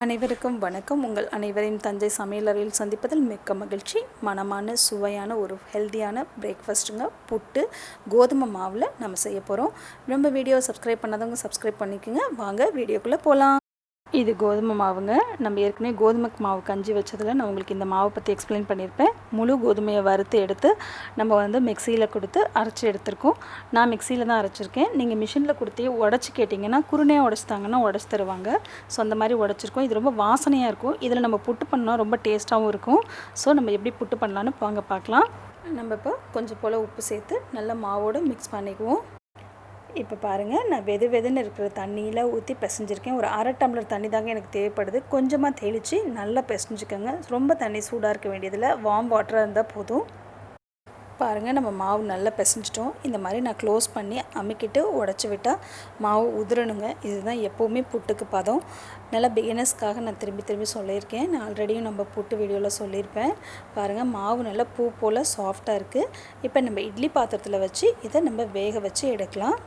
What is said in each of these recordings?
அனைவருக்கும் வணக்கம். உங்கள் அனைவரையும் தஞ்சை சமையலறையில் சந்திப்பதில் மிக்க மகிழ்ச்சி. மனமான சுவையான ஒரு ஹெல்த்தியான பிரேக்ஃபாஸ்ட்டுங்க. புட்டு கோதுமை மாவில் நம்ம செய்ய போகிறோம். நம்ம வீடியோ சப்ஸ்கிரைப் பண்ணாதவங்க சப்ஸ்கிரைப் பண்ணிக்கோங்க. வாங்க வீடியோக்குள்ளே போகலாம். இது கோதுமை மாவுங்க. நம்ம ஏற்கனவே கோதுமை மாவு கஞ்சி வச்சதில் நான் உங்களுக்கு இந்த மாவை பற்றி எக்ஸ்பிளைன் பண்ணியிருப்பேன். முழு கோதுமையை வறுத்து எடுத்து நம்ம மிக்சியில் கொடுத்து அரைச்சி எடுத்துருக்கோம். நான் மிக்சியில் தான் அரைச்சிருக்கேன். நீங்கள் மிஷினில் கொடுத்து உடச்சி கேட்டிங்கன்னா குருணையாக உடச்சிட்டாங்கன்னா உடச்சி தருவாங்க. ஸோ அந்த மாதிரி உடச்சிருக்கோம். இது ரொம்ப வாசனையாக இருக்கும். இதில் நம்ம புட்டு பண்ணால் ரொம்ப டேஸ்ட்டாகவும் இருக்கும். ஸோ நம்ம எப்படி புட்டு பண்ணலான்னு வாங்க பார்க்கலாம். நம்ம இப்போ கொஞ்சம் போல் உப்பு சேர்த்து நல்லா மாவோடு மிக்ஸ் பண்ணிக்குவோம். இப்போ பாருங்கள், நான் வெதுன்னு இருக்கிற தண்ணியில் ஊற்றி பிசைஞ்சிருக்கேன். ஒரு அரை டம்ளர் தண்ணி தாங்க எனக்கு தேவைப்படுது. கொஞ்சமாக தெளித்து நல்லா பிசைஞ்சிக்கோங்க. ரொம்ப தண்ணி சூடாக இருக்க வேண்டியதில் வார்ம் வாட்டராக இருந்தால் போதும். பாருங்கள், நம்ம மாவு நல்லா பிசைஞ்சிட்டோம். இந்த மாதிரி நான் க்ளோஸ் பண்ணி அமுக்கிட்டு உடச்சி விட்டால் மாவு உதிரணுங்க. இதுதான் எப்போவுமே புட்டுக்கு பதம். நல்லா பிகினர்ஸ்க்காக நான் திரும்பி சொல்லியிருக்கேன். நான் ஆல்ரெடியும் நம்ம புட்டு வீடியோவில் சொல்லியிருப்பேன். பாருங்கள், மாவு நல்லா பூ போல் சாஃப்டாக இருக்குது. இப்போ நம்ம இட்லி பாத்திரத்தில் வச்சு இதை நம்ம வேக வச்சு எடுக்கலாம்.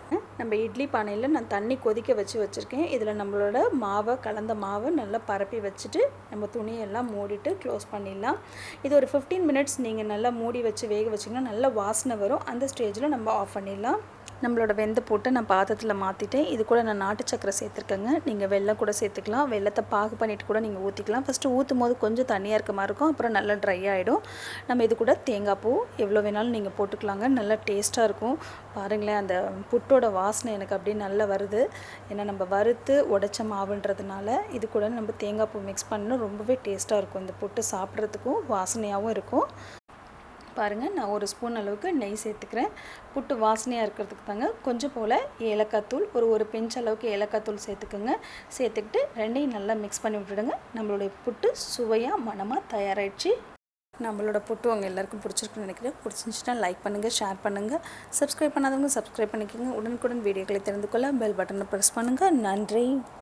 நம்ம இட்லி பானையில் நான் தண்ணி கொதிக்க வச்சுருக்கேன். இதில் நம்மளோட கலந்த மாவை நல்லா பரப்பி வச்சுட்டு நம்ம துணியெல்லாம் மூடிட்டு க்ளோஸ் பண்ணிடலாம். இது ஒரு 15 மினிட்ஸ் நீங்கள் நல்லா மூடி வச்சு வேக வச்சிங்கன்னா நல்ல வாசனை வரும். அந்த ஸ்டேஜில் நம்ம ஆஃப் பண்ணிடலாம். நம்மளோட வெந்த போட்டு நான் பாத்திரத்தில் மாற்றிட்டேன். இது கூட நான் நாட்டு சக்கரை சேர்த்துருக்கேங்க. நீங்கள் வெல்லம் கூட சேர்த்துக்கலாம். வெல்லத்தை பாகு பண்ணிவிட்டு கூட நீங்கள் ஊற்றிக்கலாம். ஃபஸ்ட்டு ஊற்றும் போது கொஞ்சம் தண்ணியாக இருக்க மாதிரி இருக்கும். அப்புறம் நல்லா ட்ரை ஆகிடும். நம்ம இது கூட தேங்காய் பூ எவ்வளோ வேணாலும் நீங்கள் போட்டுக்கலாங்க. நல்லா டேஸ்ட்டாக இருக்கும். பாருங்களேன், அந்த புட்டோட வாசனை எனக்கு அப்படியே நல்லா வருது. ஏன்னா நம்ம வறுத்து உடைச்ச மாவுன்றதுனால இது கூட நம்ம தேங்காய் பூ மிக்ஸ் பண்ணணும். ரொம்பவே டேஸ்ட்டாக இருக்கும். இந்த புட்டு சாப்பிட்றதுக்கும் வாசனையாகவும் இருக்கும். பாருங்கள், நான் ஒரு ஸ்பூன் அளவுக்கு நெய் சேர்த்துக்கிறேன். புட்டு வாசனையாக இருக்கிறதுக்கு தாங்க. கொஞ்சம் போல் ஏலக்காய் தூள், ஒரு பிஞ்ச் அளவுக்கு ஏலக்காய் தூள் சேர்த்துக்குங்க. சேர்த்துக்கிட்டு ரெண்டையும் நல்லா மிக்ஸ் பண்ணி விட்டுடுங்க. நம்மளுடைய புட்டு சுவையாக மணமாக தயாராகிடுச்சு. நம்மளோட புட்டு உங்கள் எல்லாருக்கும் பிடிச்சிருக்குன்னு நினைக்கிறேன். பிடிச்சிருந்துச்சுன்னா லைக் பண்ணுங்கள், ஷேர் பண்ணுங்கள். சப்ஸ்கிரைப் பண்ணாதவங்க சப்ஸ்கிரைப் பண்ணிக்கோங்க. உடனுக்குடன் வீடியோக்களை தெரிந்து கொள்ள பெல் பட்டனை ப்ரெஸ் பண்ணுங்கள். நன்றி.